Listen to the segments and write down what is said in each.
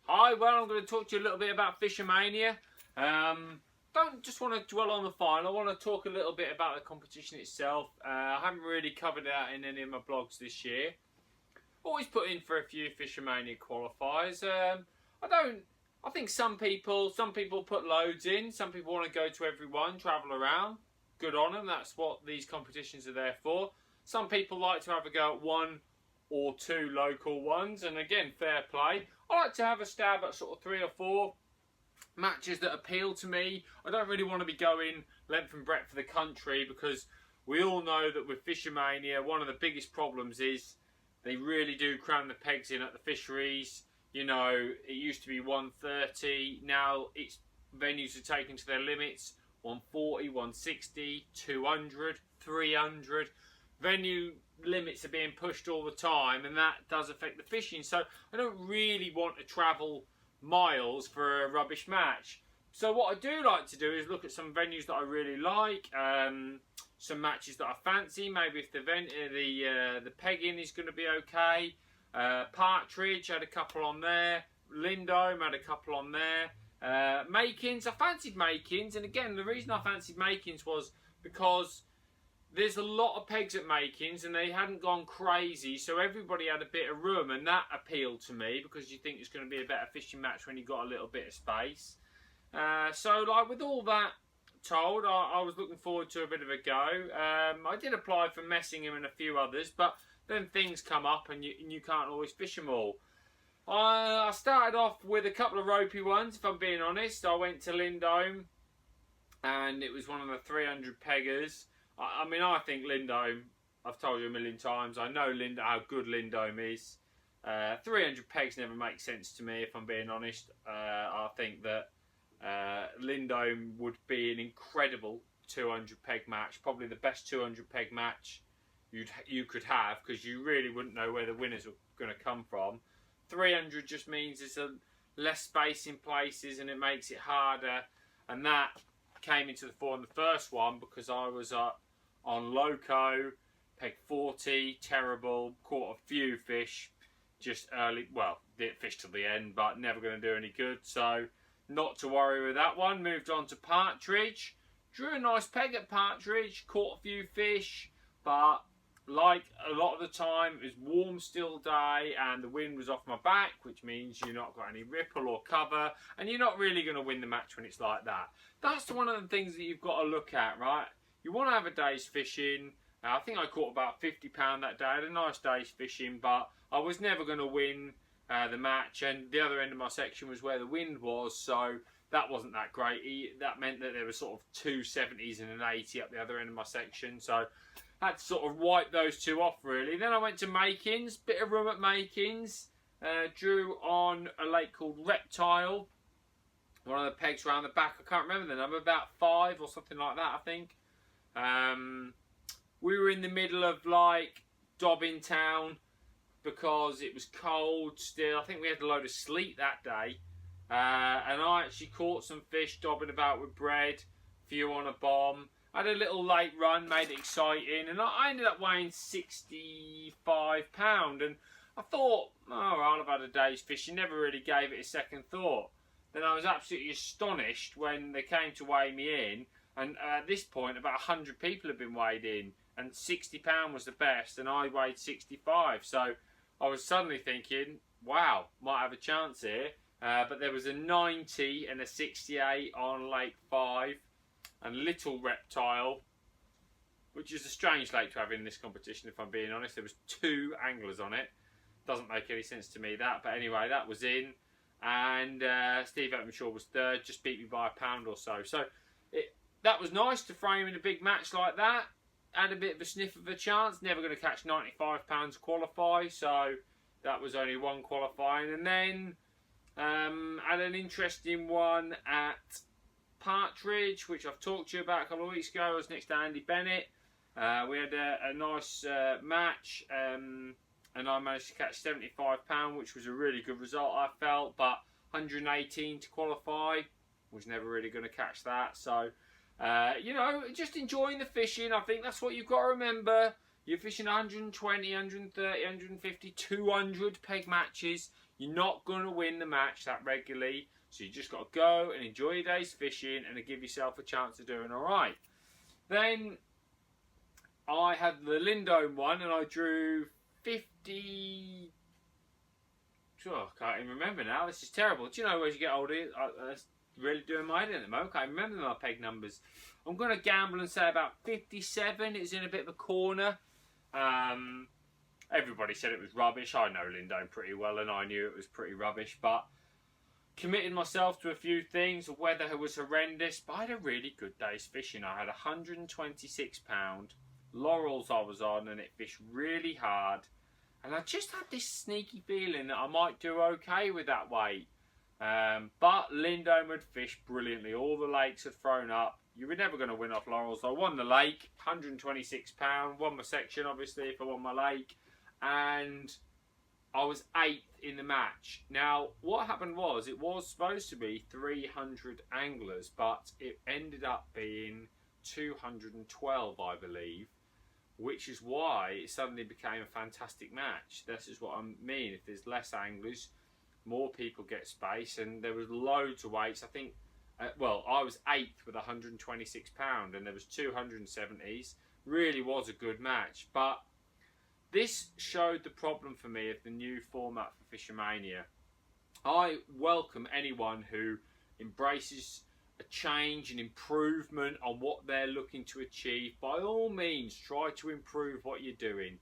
Hi, well, I'm going to talk to you a little bit about Mania. Don't just want to dwell on the final. I want to talk a little bit about the competition itself. I haven't really covered that in any of my blogs this year. Always put in for a few Mania qualifiers. I think some people put loads in. Some people want to go to every one, travel around. Good on them. That's what these competitions are there for. Some people like to have a go at one or two local ones, and again, fair play. I like to have a stab at sort of 3 or 4 matches that appeal to me. I don't really want to be going length and breadth of the country, because we all know that with Mania, one of the biggest problems is they really do cram the pegs in at the fisheries. You know, it used to be 130, now it's venues are taken to their limits, 140, 160, 200, 300. Venue limits are being pushed all the time, and that does affect the fishing. So I don't really want to travel miles for a rubbish match. So what I do like to do is look at some venues that I really like, some matches that I fancy. Maybe if the pegging is going to be okay. Partridge had a couple on there. Lindome had a couple on there. Makins, I fancied Makins, and again, the reason I fancied Makins was because there's a lot of pegs at Makins and they hadn't gone crazy, so everybody had a bit of room, and that appealed to me because you think it's going to be a better fishing match when you've got a little bit of space. So like with all that told, I was looking forward to a bit of a go. I did apply for Messingham and a few others, but then things come up and you can't always fish them all. I started off with a couple of ropey ones, if I'm being honest. I went to Lindome and it was one of the 300 peggers. I mean, I think Lindome, I've told you a million times, I know how good Lindome is. 300 pegs never makes sense to me, if I'm being honest. I think that Lindome would be an incredible 200 peg match, probably the best 200 peg match you could have, because you really wouldn't know where the winners are going to come from. 300 just means there's less space in places and it makes it harder, and that came into the fore in the first one because I was on loco, peg 40, terrible, caught a few fish just early. Well, didn't fish till the end, but never going to do any good, so not to worry with that one. Moved on to Partridge, drew a nice peg at Partridge, caught a few fish, but like a lot of the time it was warm still day and the wind was off my back, which means you're not got any ripple or cover, and you're not really going to win the match when it's like that. That's one of the things that you've got to look at, right? You want to have a day's fishing. I think I caught about £50 that day. I had a nice day's fishing, but I was never going to win the match, and the other end of my section was where the wind was, so that wasn't that great. That meant that there were sort of 2 70s and an 80 up the other end of my section, so I had to sort of wipe those two off really. Then I went to Makins, bit of room at Makins, drew on a lake called Reptile, one of the pegs around the back, I can't remember the number, about 5 or something like that I think. We were in the middle of like Dobbin Town because it was cold still. I think we had a load of sleet that day, and I actually caught some fish dobbing about with bread, a few on a bomb. I had a little late run, made it exciting, and I ended up weighing £65, and I thought, oh, I'll have had a day's fishing, never really gave it a second thought. Then I was absolutely astonished when they came to weigh me in, and at this point about 100 people had been weighed in, and £60 was the best, and I weighed 65, so I was suddenly thinking, wow, might have a chance here. But there was a 90 and a 68 on Lake 5, and Little Reptile, which is a strange lake to have in this competition, if I'm being honest. There was 2 anglers on it. Doesn't make any sense to me, that. But anyway, that was in. And Steve Eppinshaw was 3rd, just beat me by a pound or so. So that was nice to frame in a big match like that. Had a bit of a sniff of a chance. Never going to catch £95 to qualify, so that was only one qualifying. And then had an interesting one at Partridge, which I've talked to you about a couple of weeks ago. I was next to Andy Bennett. We had a nice match, and I managed to catch £75, which was a really good result, I felt, but 118 to qualify. Was never really going to catch that, so you know, just enjoying the fishing. I think that's what you've got to remember. You're fishing 120, 130, 150, 200 peg matches. You're not going to win the match that regularly, so you just got to go and enjoy your day's fishing and give yourself a chance of doing all right. Then I had the Lindome one, and I drew 50. Oh, I can't even remember now. This is terrible. Do you know, as you get older, that's really doing my head in at the moment. I can't remember my peg numbers. I'm going to gamble and say about 57. It's in a bit of a corner. Everybody said it was rubbish. I know Lindome pretty well, and I knew it was pretty rubbish. But committed myself to a few things. The weather was horrendous, but I had a really good day's fishing. I had £126. Laurels I was on, and it fished really hard. And I just had this sneaky feeling that I might do okay with that weight. But Lindome had fished brilliantly. All the lakes had thrown up. You were never going to win off Laurels. I won the lake, £126. Won my section, obviously, if I won my lake. And I was 8th in the match. Now, what happened was, it was supposed to be 300 anglers, but it ended up being 212, I believe. Which is why it suddenly became a fantastic match. This is what I mean. If there's less anglers, more people get space, and there was loads of weights. I think, well, I was 8th with £126, and there was 270s. Really was a good match. But this showed the problem for me of the new format for Fishermania. I welcome anyone who embraces a change, an improvement on what they're looking to achieve. By all means, try to improve what you're doing.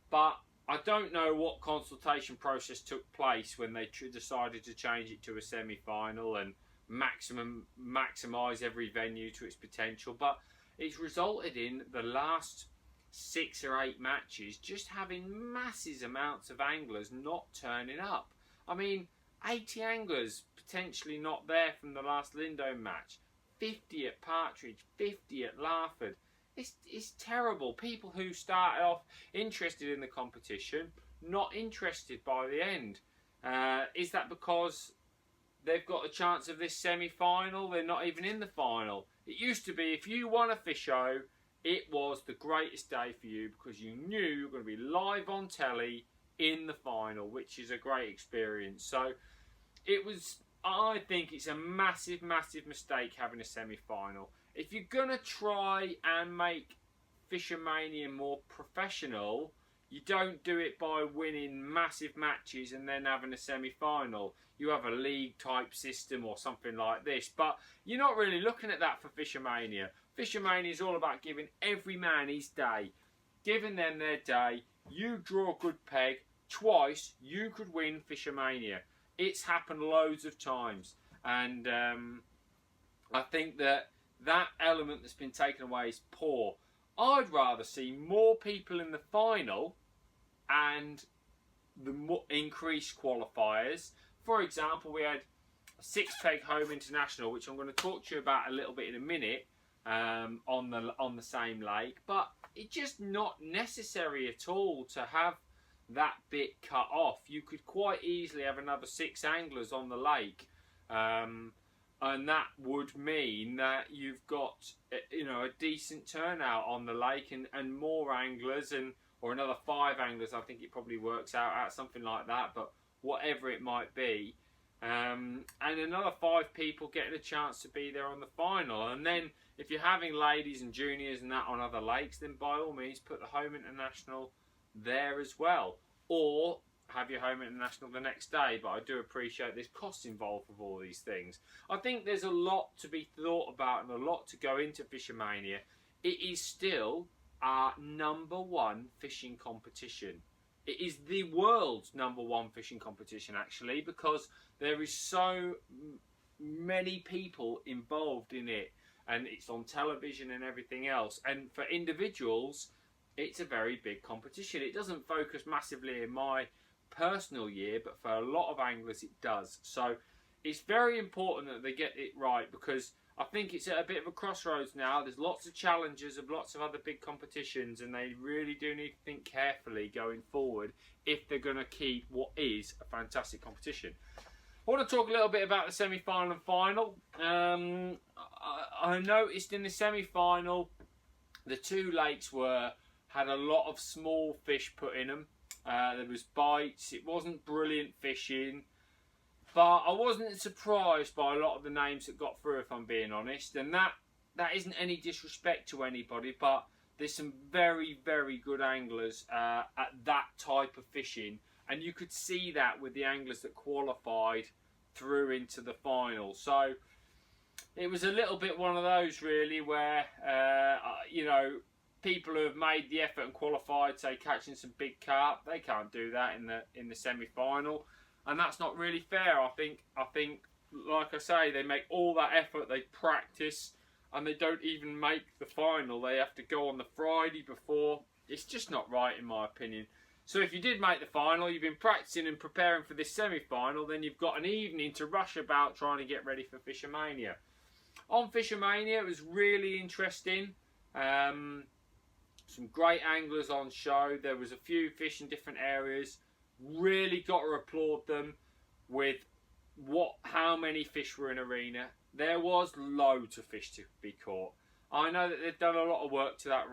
But I don't know what consultation process took place when they decided to change it to a semi-final and maximise every venue to its potential. But it's resulted in the last 6 or 8 matches just having massive amounts of anglers not turning up. I mean, 80 anglers potentially not there from the last Lindome match. 50 at Partridge, 50 at Larford. It's terrible. People who started off interested in the competition, not interested by the end. Is that because they've got a chance of this semi-final? They're not even in the final. It used to be, if you won a fisho, it was the greatest day for you because you knew you were going to be live on telly in the final, which is a great experience. So it was, I think it's a massive, massive mistake having a semi-final. If you're going to try and make Fishermania more professional, you don't do it by winning massive matches and then having a semi-final. You have a league type system or something like this, but you're not really looking at that for Fishermania. Fishermania is all about giving every man his day, giving them their day. You draw a good peg, twice you could win Fishermania. It's happened loads of times, and I think that element that's been taken away is poor. I'd rather see more people in the final and the increased qualifiers. For example, we had a 6-peg home international, which I'm going to talk to you about a little bit in a minute, on the same lake, but it's just not necessary at all to have that bit cut off. You could quite easily have another 6 anglers on the lake, and that would mean that you've got, you know, a decent turnout on the lake, and more anglers, or another 5 anglers. I think it probably works out at something like that, but whatever it might be, and another 5 people getting a chance to be there on the final. And then if you're having ladies and juniors and that on other lakes, then by all means put the home international there as well, or have your home international the next day. But I do appreciate there's costs involved with all these things. I think there's a lot to be thought about and a lot to go into Fishermania. It is still our #1 fishing competition. It is the world's #1 fishing competition, actually, because there is so many people involved in it, and it's on television and everything else. And for individuals, it's a very big competition. It doesn't focus massively in my personal year, but for a lot of anglers it does. So it's very important that they get it right, because I think it's at a bit of a crossroads now. There's lots of challenges of lots of other big competitions, and they really do need to think carefully going forward if they're going to keep what is a fantastic competition. I want to talk a little bit about the semi-final and final. I noticed in the semi-final, the 2 lakes had a lot of small fish put in them. There was bites. It wasn't brilliant fishing. But I wasn't surprised by a lot of the names that got through, if I'm being honest. And that isn't any disrespect to anybody, but there's some very, very good anglers at that type of fishing. And you could see that with the anglers that qualified through into the final. So it was a little bit one of those, really, where, you know, people who have made the effort and qualified, say, catching some big carp, they can't do that in the semi-final. And that's not really fair. I think, like I say, they make all that effort, they practice, and they don't even make the final. They have to go on the Friday before. It's just not right, in my opinion. So if you did make the final, you've been practicing and preparing for this semi-final, then you've got an evening to rush about trying to get ready for Fishermania. On Fishermania, it was really interesting. Some great anglers on show. There was a few fish in different areas. Really got to applaud them with how many fish were in arena. There was loads of fish to be caught. I know that they've done a lot of work to that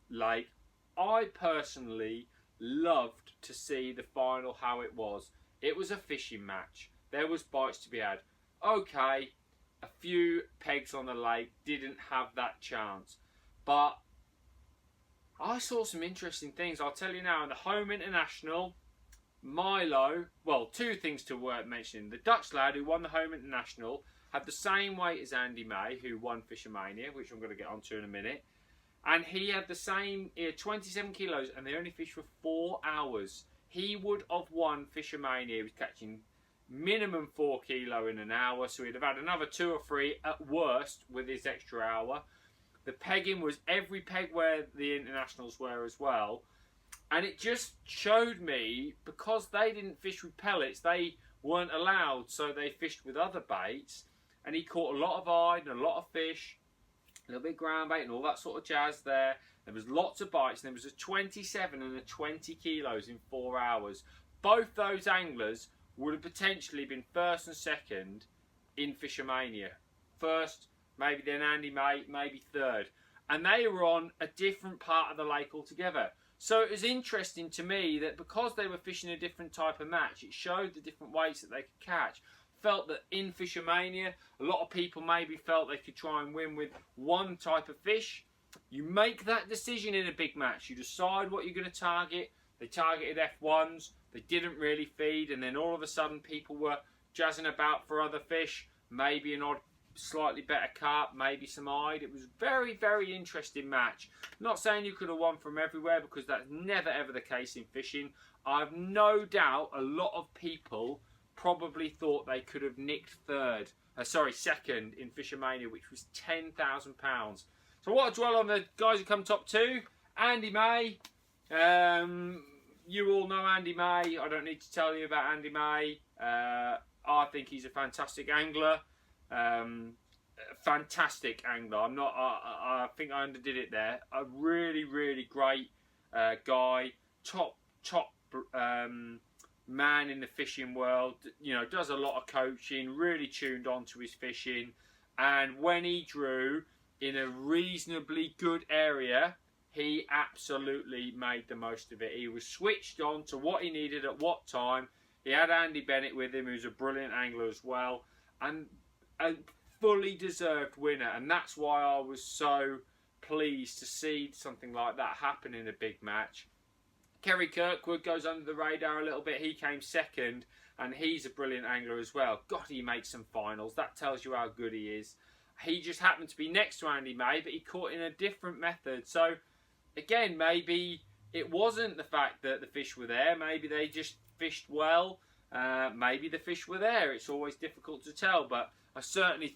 lake. I personally loved to see the final how it was. It was a fishing match. There was bites to be had. Okay, a few pegs on the lake didn't have that chance. But I saw some interesting things. I'll tell you now, in the home international, Milo, well, two things to worth mentioning. The Dutch lad who won the home international had the same weight as Andy May, who won Fishermania, which I'm going to get onto in a minute. And he had the same, he had 27 kilos, and they only fished for 4 hours. He would have won Fishermania. He was catching minimum 4 kilo in an hour, so he'd have had another 2 or 3 at worst with his extra hour. The pegging was every peg where the internationals were as well. And it just showed me, because they didn't fish with pellets, they weren't allowed, so they fished with other baits. And he caught a lot of ide and a lot of fish, a little bit of ground bait and all that sort of jazz there. There was lots of bites, and there was a 27 and a 20 kilos in 4 hours. Both those anglers would have potentially been first and second in Fishermania. First, maybe then Andy May, maybe third. And they were on a different part of the lake altogether. So it was interesting to me that because they were fishing a different type of match, it showed the different weights that they could catch. Felt that in Fishermania, a lot of people maybe felt they could try and win with one type of fish. You make that decision in a big match. You decide what you're going to target. They targeted F1s. They didn't really feed. And then all of a sudden people were jazzing about for other fish. Maybe an odd, slightly better carp. Maybe some ide. It was a very, very interesting match. Not saying you could have won from everywhere, because that's never ever the case in fishing. I've no doubt a lot of people probably thought they could have nicked second in Fishermania, which was £10,000. So what I dwell on the guys who come top 2. Andy May. You all know Andy May. I don't need to tell you about Andy May. I think he's a fantastic angler. Fantastic angler. I think I underdid it there. A really, really great guy. Top man in the fishing world. You know, does a lot of coaching. Really tuned on to his fishing. And when he drew in a reasonably good area, he absolutely made the most of it. He was switched on to what he needed at what time. He had Andy Bennett with him, who's a brilliant angler as well, and a fully deserved winner. And that's why I was so pleased to see something like that happen in a big match. Kerry Kirkwood goes under the radar a little bit. He came second, and he's a brilliant angler as well. God, he makes some finals. That tells you how good he is. He just happened to be next to Andy May, but he caught in a different method. So, again, maybe it wasn't the fact that the fish were there. Maybe they just fished well. Maybe the fish were there. It's always difficult to tell, but I certainly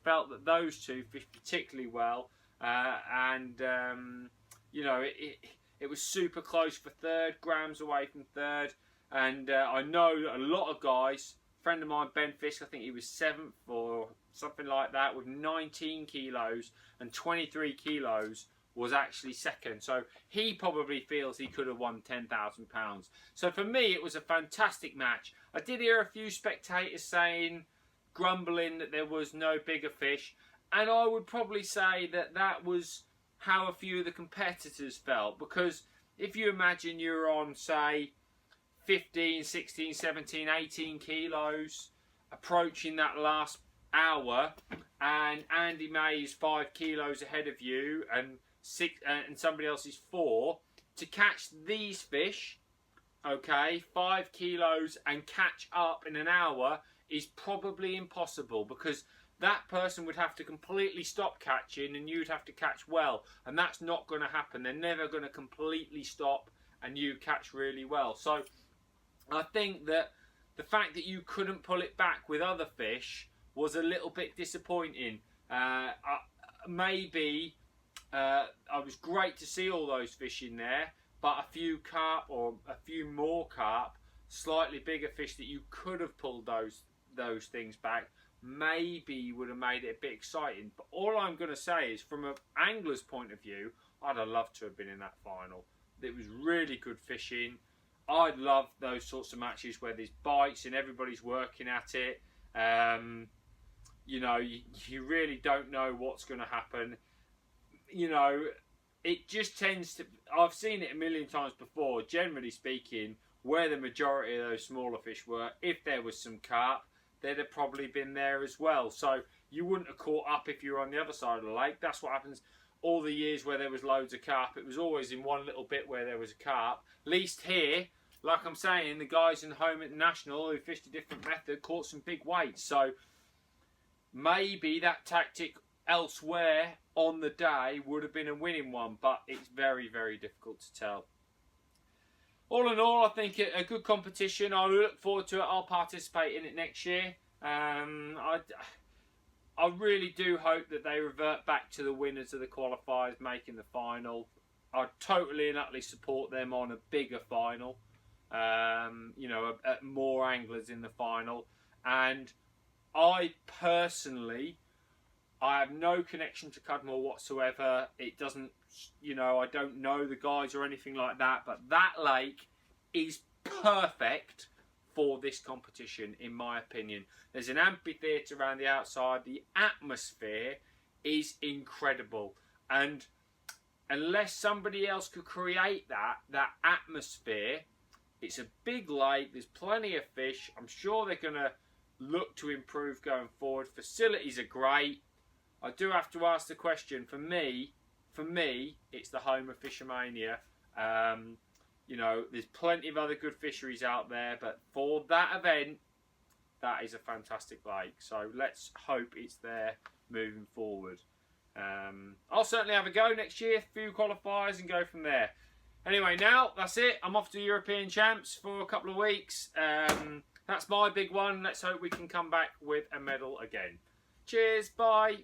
felt that those two fished particularly well. You know, it was super close for third, grams away from third. And I know a lot of guys, a friend of mine, Ben Fisk, I think he was 7th or something like that, with 19 kilos, and 23 kilos was actually second. So he probably feels he could have won £10,000. So for me, it was a fantastic match. I did hear a few spectators grumbling that there was no bigger fish. And I would probably say that that was how a few of the competitors felt. Because if you imagine you're on, say, 15, 16, 17, 18 kilos approaching that last hour, and Andy May is 5 kilos ahead of you, and somebody else is 4, to catch these fish, okay, 5 kilos and catch up in an hour is probably impossible, because that person would have to completely stop catching and you'd have to catch well, and that's not going to happen. They're never going to completely stop and you catch really well. So I think that the fact that you couldn't pull it back with other fish was a little bit disappointing. Maybe it was great to see all those fish in there, but a few carp or a few more carp, slightly bigger fish that you could have pulled those things back, maybe would have made it a bit exciting. But all I'm going to say is, from an angler's point of view, I'd have loved to have been in that final. It was really good fishing. I'd love those sorts of matches where there's bites and everybody's working at it. You know, you really don't know what's going to happen. You know, it just tends to... I've seen it a million times before, generally speaking, where the majority of those smaller fish were. If there was some carp, they'd have probably been there as well. So you wouldn't have caught up if you were on the other side of the lake. That's what happens all the years where there was loads of carp. It was always in one little bit where there was a carp. At least here, like I'm saying, the guys in home international who fished a different method caught some big weights. So maybe that tactic elsewhere on the day would have been a winning one, but it's very, very difficult to tell. All in all, I think a good competition. I look forward to it. I'll participate in it next year. I really do hope that they revert back to the winners of the qualifiers making the final. I totally and utterly support them on a bigger final. You know, more anglers in the final. And I personally, I have no connection to Cudmore whatsoever. It doesn't, you know, I don't know the guys or anything like that. But that lake is perfect for this competition, in my opinion. There's an amphitheatre around the outside. The atmosphere is incredible. And unless somebody else could create that atmosphere, it's a big lake. There's plenty of fish. I'm sure they're going to look to improve going forward. Facilities are great. I do have to ask the question, for me, it's the home of Fishermania. You know, there's plenty of other good fisheries out there, but for that event, that is a fantastic lake. So let's hope it's there moving forward. I'll certainly have a go next year, a few qualifiers, and go from there. Anyway, now that's it. I'm off to European Champs for a couple of weeks. That's my big one. Let's hope we can come back with a medal again. Cheers, bye.